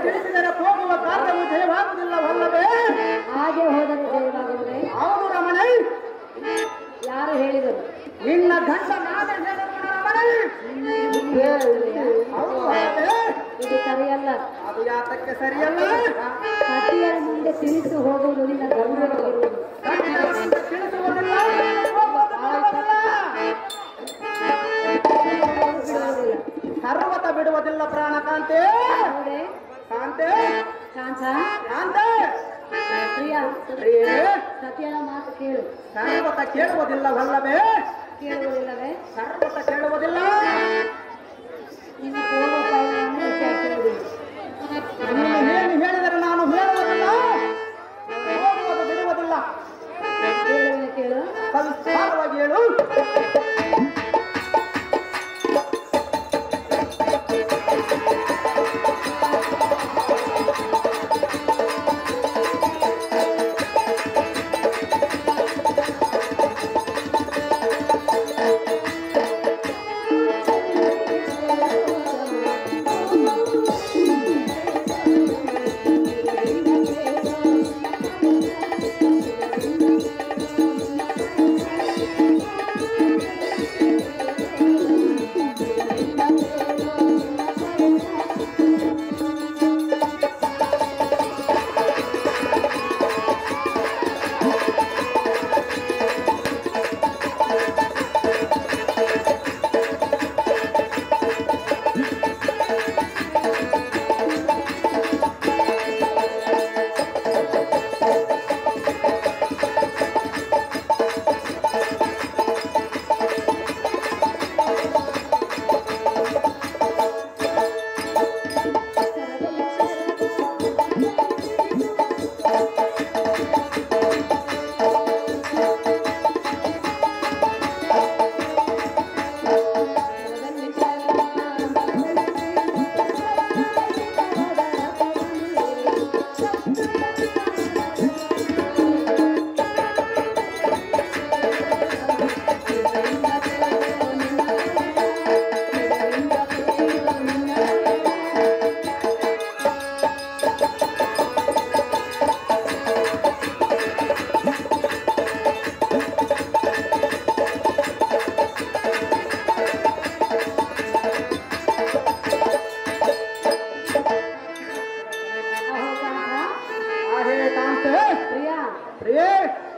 ತಿಳಿಸಿದರೆ ಹೋಗುವ ಕಾರ್ಯವು ಜಯವಾಗುವುದಿಲ್ಲವಲ್ಲವೇ? ಹಾಗೆ ಹೋದರೆ ಜಯವಾಗುವುದೇ? ಹೌದು ರಮಣ. ಯಾರು ಹೇಳಿದರು? ನಿನ್ನ ಗಂಡ ನಾನೇ ಹೇಳಿದ ರಮಣ. ಇದು ಸರಿಯಲ್ಲ. ಅದು ಯಾತಕ್ಕೆ ಸರಿಯಲ್ಲ? ಪತಿಯರ ಮುಂದೆ ತಿಳಿಸಿ ಹೋಗುವುದು ನಿನ್ನ ಧರ್ಮವಾಗಿರುವುದು. ತಿಳಿಸುವುದಿಲ್ಲ, ಸರ್ವತ ಬಿಡುವುದಿಲ್ಲ ಪ್ರಾಣಕಾಂತೆ. ಕಾಂತೆ ಕಾಂತ ಕಾಂತೆ ಪ್ರಿಯ, ಪ್ರಿಯೇ, ಸತಿಯರ ಮಾತು ಕೇಳು. ಸರ್ವತ ಕೇಳುವುದಿಲ್ಲವಲ್ಲವೇ? ಕೇಳುವುದಿಲ್ಲವೇ? ಸರ್ವತ ಕೇಳುವುದಿಲ್ಲ. ನಿನ್ನ ಪೂರ್ವ ಪಯಣವನ್ನು ವಿಚಾರಿಸುವುದಿಲ್ಲ. ನೀನು ಏನು ಹೇಳಿದರೆ ನಾನು ಹೇಳುವುದಿಲ್ಲ, ಹೋಗುವುದು ಬಿಡುವುದಿಲ್ಲ. ಕೇಳು. ಸವಿಸ್ತಾರವಾಗಿ ಹೇಳು.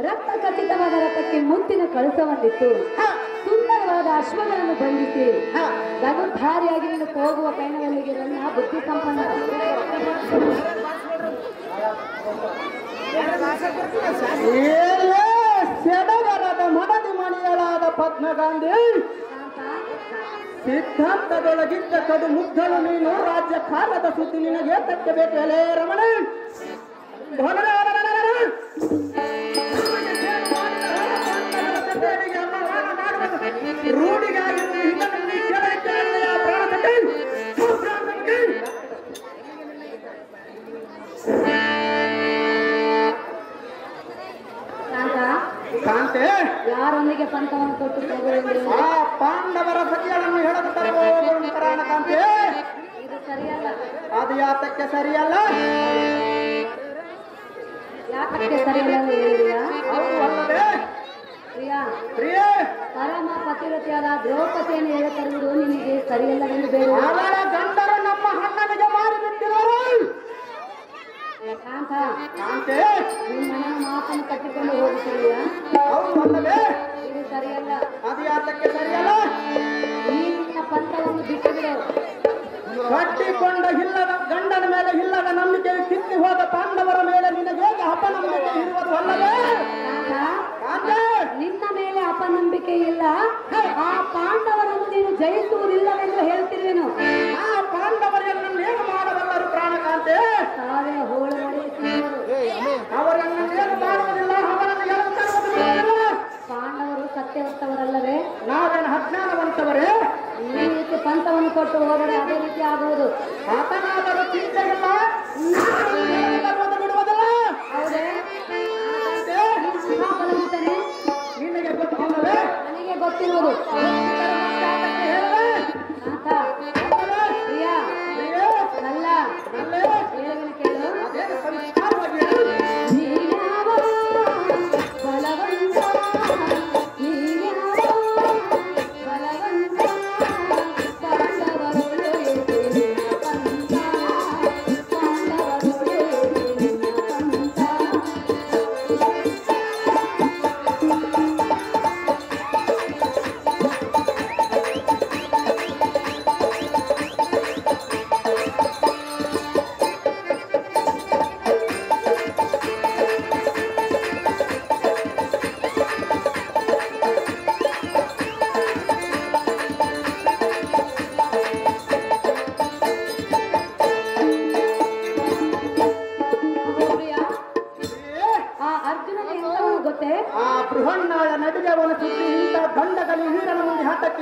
ರಕ್ತ ಖಚಿತವಾದ ರಥಕ್ಕೆ ಮುತ್ತಿನ ಕಳಸವನ್ನಿತ್ತು, ಸುಂದರವಾದ ಅಶ್ವಗಳನ್ನು ಬಂಧಿಸಿ ಗಗಧಾರಿಯಾಗಿ ನೀನು ಹೋಗುವ ಪಯಣದಲ್ಲಿಗೆ ನನ್ನ ಬುದ್ಧಿ ಸಂಪನ್ನ. ಸೆಡಗರದ ಮನದಿ ಮಣಿಯಲಾದ ಪದ್ಮಗಾಂಧಿ, ಸಿದ್ಧಾಂತದೊಳಗಿದ್ದ ಕಡು ಮುಗ್ಧಳು ನೀನು. ರಾಜ್ಯ ಕಾಲದ ಸುದ್ದಿ ನಿನಗೆ ಏತಕ್ಕೆ ಬೇಕು ಎಲೆ ರಮಣ? ರೂಢಿಗಾಗಿ ಕಾಂತೆ ಯಾರೊಂದಿಗೆ ಪಂಥವನ್ನು ಕೊಟ್ಟು ಹೋಗುವುದು? ಆ ಪಾಂಡವರ ಸತಿಗಳನ್ನು ಹೇಳದು ತರುವುದು ಕಾಂತೆ. ಇದು ಸರಿಯಲ್ಲ. ಅದು ಯಾತಕ್ಕೆ ಸರಿಯಲ್ಲ? ಯಾತಕ್ಕೆ ಸರಿಯಲ್ಲ ಹೇಳಿದೀಯಾ? ಹೌದು ಅಲ್ಲವೇ? ಪ್ರಿಯಾ, ಪ್ರಿಯೇ, ಪರಮ ಪತಿರತಿಯಾದ ದ್ರೌಪದಿಯನ್ನು ಹೇಳ ತರುವುದು ನಿನಗೆ ಸರಿಯಲ್ಲವೆಂದು ಬೇಡ. ಅವಳ ಗಂಡರು ನಮ್ಮ ಅಣ್ಣನಿಗೆ ಮಾರಿಬಿಟ್ಟಿರುವರು. ಕಾಂತ, ಕಾಂತೆ ನಿನ್ನ ಮಾತನ್ನು ಕಟ್ಟಿಕೊಂಡು ಹೋಗುತ್ತಿದೆಯಾ? ಹೌದು ಅಲ್ಲವೇ? ಇದು ಸರಿಯಲ್ಲ. ಅದು ಯಾತಕ್ಕೆ ಸರಿಯಲ್ಲ? ಈ ನಿನ್ನ ಪಂಥವನ್ನು ಬಿಟ್ಟು ಬಿಡು. ಕಟ್ಟಿಕೊಂಡ ಇಲ್ಲದ ಗಂಡನ ಮೇಲೆ ಇಲ್ಲದ ನಂಬಿಕೆ ಕಿತ್ತಿ ಹೋದ ಪಾಂಡವರ ಮೇಲೆ ನಿನಗೆ ಅಪನಂಬಿಕೆ ಇರುವುದು ಅಲ್ಲವೇ? ನಿನ್ನ ಮೇಲೆ ಅಪನಂಬಿಕೆ ಇಲ್ಲ, ಆ ಪಾಂಡವರನ್ನು ನೀನು ಜಯಿಸುವುದಿಲ್ಲವೆಂದು ಹೇಳ್ತಿರುವೆನು. ಆ ಪಾಂಡವರನ್ನು ಏನು ಮಾಡಬಲ್ಲರು ಪ್ರಾಣಕಾಂತೆ? ತಾವೇ ಹೋಳು ಹೊಡೆಯುತ್ತಿರುವರು. ಅವರನ್ನು ಏನು ಮಾಡುವುದಿಲ್ಲ, ಅವರನ್ನು ಏನು ತರುವುದಿಲ್ಲ. ಪಾಂಡವರು ಸತ್ಯವಂತವರಲ್ಲವೇ? ನಾವೇನು ಅಜ್ಞಾನವಂತವರೇ? ಈ ರೀತಿ ಪಂಥವನ್ನು ಕೊಟ್ಟು ಹೋದರೆ ಅದೇ ರೀತಿ ಆಗುವುದು. ಆತನಾದರೂ ಚಿಂತೆ ಇಲ್ಲ, ಬಿಡುವುದಿಲ್ಲ. ಹೌದೇ? ನಿನಗೆ ಗೊತ್ತಿಲ್ಲವೇ? ನನಗೆ ಗೊತ್ತಿರುವುದು. ಪ್ರಿಯಾ, ಅಲ್ಲ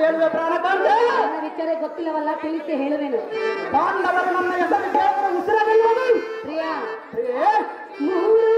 ಹೇಳುವೆ ಪ್ರಾಣಕಾಂತೆ? ನನ್ನ ವಿಚಾರ ಗೊತ್ತಿಲ್ಲವಲ್ಲ, ತಿಳಿಸಿ ಹೇಳುವೆನು. ಪಾಂಡವರು ನನ್ನ ಹೆಸರು ಕೇಳಿದ್ರೆ ಉಸಿರಾಗಲಿಲ್ಲ. ಪ್ರಿಯ ಪ್ರಿಯೇ, ಮೂರು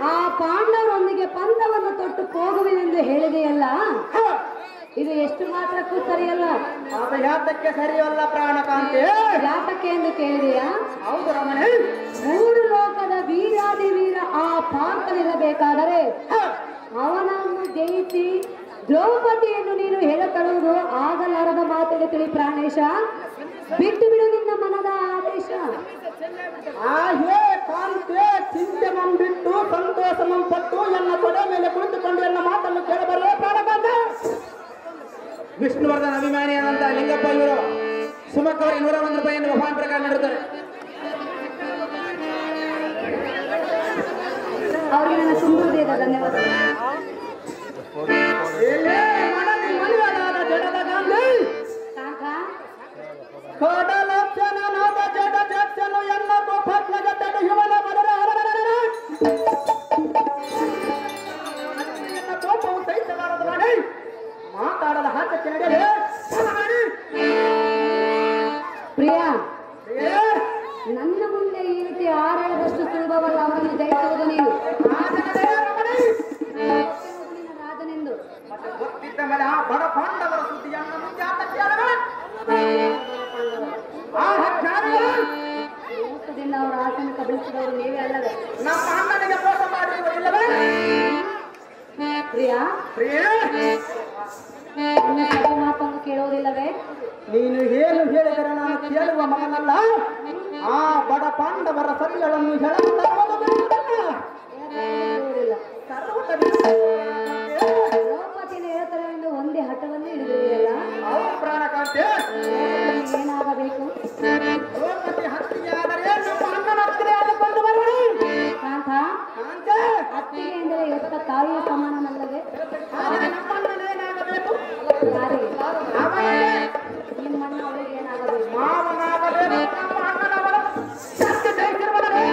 ಆ ಪಾಂಡವರೊಂದಿಗೆ ಪಂದವನ್ನು ತೊಟ್ಟು ಹೋಗುವೆನೆಂದು ಹೇಳಿದೆಯಲ್ಲ, ಇದು ಎಷ್ಟು ಮಾತ್ರಕ್ಕೂ ಸರಿಯಲ್ಲ. ಅದು ಯಾತಕ್ಕೆ ಸರಿಯಲ್ಲ ಪ್ರಾಣಕಾಂತೆ? ಯಾತಕ್ಕೆ ಎಂದು ಕೇಳಿದೆಯಾ? ಹೌದು ರಮಣಿ. ಮೂರು ಲೋಕದ ವೀರಾದಿ ವೀರ ಆ ಪಾರ್ಥನಿರಬೇಕಾದರೆ ಅವನನ್ನು ಜಯಿಸಿ ದ್ರೌಪದಿಯನ್ನು ನೀನು ಹೇಳತಳುವುದು ಆಗಲಾರದ ಮಾತಿಗೆ ತಿಳಿ ಪ್ರಾಣೇಶ. ಬಿಟ್ಟು ಬಿಡು ನಿನ್ನ ಮನದ ಆದೇಶ. ಹೇ ಕಾಂತೆ, ಚಿಂತೆ ಬಿಟ್ಟು ಸಂತೋಷ ಪಟ್ಟು ಎನ್ನ ತೊಡೆ ಮೇಲೆ ಕುಳಿತುಕೊಂಡು ಎನ್ನ ಮಾತನ್ನು ಕೇಳಬರಲೇ ಪ್ರಾಣಕಾಂತೆ? ವಿಷ್ಣುವರ್ಧನ್ ಅಭಿಮಾನಿಯಾದಂತ ಲಿಂಗಪ್ಪ ಇವರು ಸುಮಕ್ ಅವರಿಗೆ 101 ರೂಪಾಯಿಯನ್ನು ಮಹಾನ್ ಪ್ರಕಾರ ನೀಡುತ್ತಾರೆ. ಅವರಿಗೆ ನನ್ನ ತುಂಬ ಹೃದಯದ ಧನ್ಯವಾದಗಳು. ಕಡಲಕ್ಷಣನಾದ ಜಡಜಕ್ಷನು ಎನ್ನ ಗೋಪತ್ನಗ ತಡೆ ಹಿಮಲ ಮಲರ ಎನ್ನ ಕೋಪವು ಸಹಿಸಲಾರದು ಮಾಡಿ ಮಾತಾಡದ ಹಾಕಕ್ಕೆ ನಡೆಯಲೇ ಪ್ರಿಯ, ನನ್ನ ಮುಂದೆ ಈ ರೀತಿ ಆರಾಡದಷ್ಟು ಸುಲಭವಲ್ಲ ಅವರನ್ನು ಜಯಿಸುವುದು. ನೀನು ರಾಜನೆಂದು ಗೊತ್ತಿದ್ದ ಮೇಲೆ ಆ ಬಡ ಪಾಂಡವರ ಸುದ್ದಿಯನ್ನು ಮುಂದೆ ಮೋಸದಿಂದ ಅವರ ಆಸನ ಕಬಳಿಸಿದವರು ನೀವೇ ಅಲ್ಲವೇ? ನಮ್ಮ ಅಣ್ಣನಿಗೆ ಮೋಸ ಮಾಡಿರುವುದಿಲ್ಲವೇ? ಪ್ರಿಯ, ಪ್ರಿಯೇ, ನಿನ್ನ ಸಭೆ ಮಾತನ್ನು ಕೇಳುವುದಿಲ್ಲವೇ? ನೀನು ಏನು ಹೇಳಿದರೆ ನಾನು ಕೇಳುವ ಮಗನಲ್ಲ. ಆ ಬಡ ಪಾಂಡವರ ಸರಿಗಳನ್ನು ಹೇಳಲು ದ್ರೌಪದಿನ ಹೇಳ್ತಾರೆಂದು ಒಂದೇ ಹಠವನ್ನು ಹಿಡಿದಿದೆಯಲ್ಲ, ಅವರು ಪ್ರಾಣಕಾಂತೆ ಏನಾಗಬೇಕು? ದ್ರೌಪದಿ ಹತ್ತಿಗೆ ಆದರೆ ನಮ್ಮ ಅಣ್ಣನ ಹತ್ತಿರ ಆದುಕೊಂಡು ಬರೋಣ. ಕಾಂತ, ಕಾಂತೆ, ಹತ್ತಿಗೆ ಎಂದರೆ ಎತ್ತ ತಾಯಿಯ ಸಮಾನನಲ್ಲವೇ? ಆದರೆ ನಮ್ಮ ಅಣ್ಣನೇನಾಗಬೇಕು? ಯಾರಿಗೆ? ಅವನಿಗೆ ನಿಮ್ಮಣ್ಣ ಅವರಿಗೆ ಏನಾಗಬೇಕು? ಮಾವನಾಗಬೇಕು. ನಮ್ಮ ಅಣ್ಣನವರ ಸತ್ಯ ಜಯಿಸಿರುವವನೇ.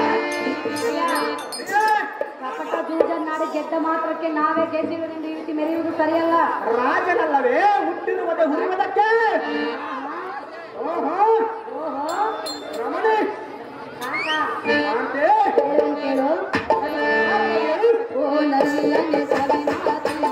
ಕಪಟ ಜೂಜನ್ನಾಡಿ ಗೆದ್ದ ಮಾತ್ರಕ್ಕೆ ನಾವೇ ಗೆದ್ದಿರುವುದೆಂದು ಈ ರೀತಿ ಮೆರೆಯುವುದು ಸರಿಯಲ್ಲ. ರಾಜನಲ್ಲವೇ ಹುಟ್ಟಿರುವುದೇ ಹುರಿಯುವುದಕ್ಕೆ. ಓಹೋ ಓಹೋ, ರಮಣಿ, ಕಾಂತ, ಕಾಂತೆ, ಹೇಳುವೆನು ಕೇಳು. ಓ ನಲ್ಲನೆ ಸವಿ ಮಾತನ್ನ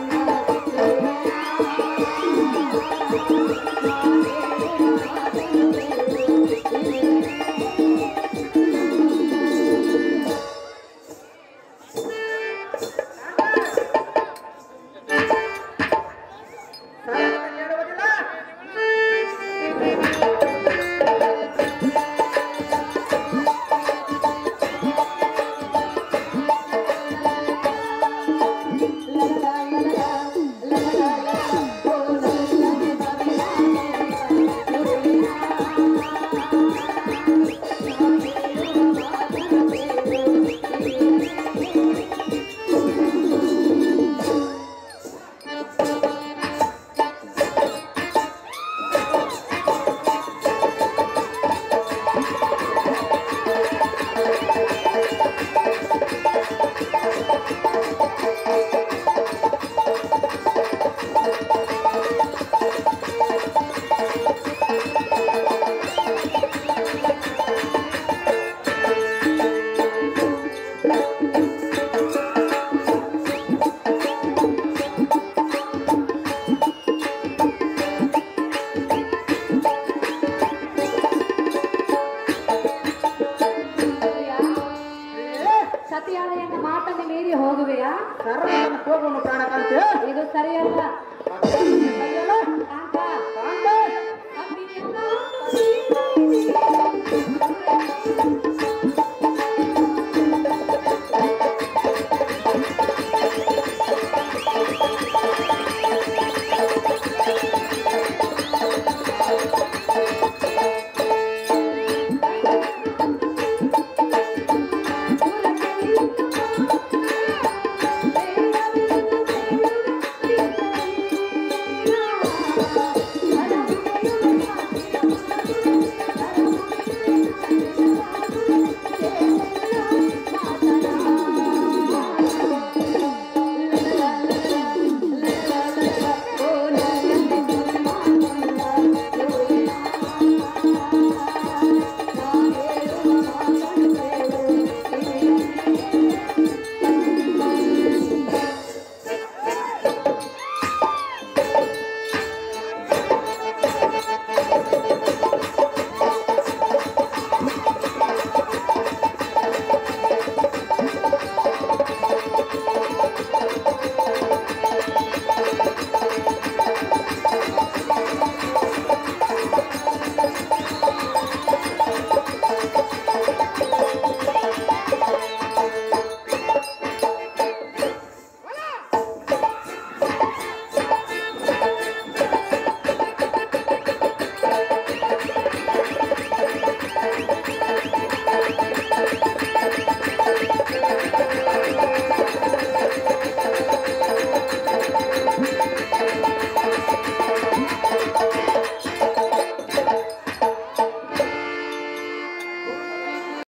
ಕಾಂತೆ ಇದು ಸರಿಯಲ್ಲ. ಅಕ್ಕ,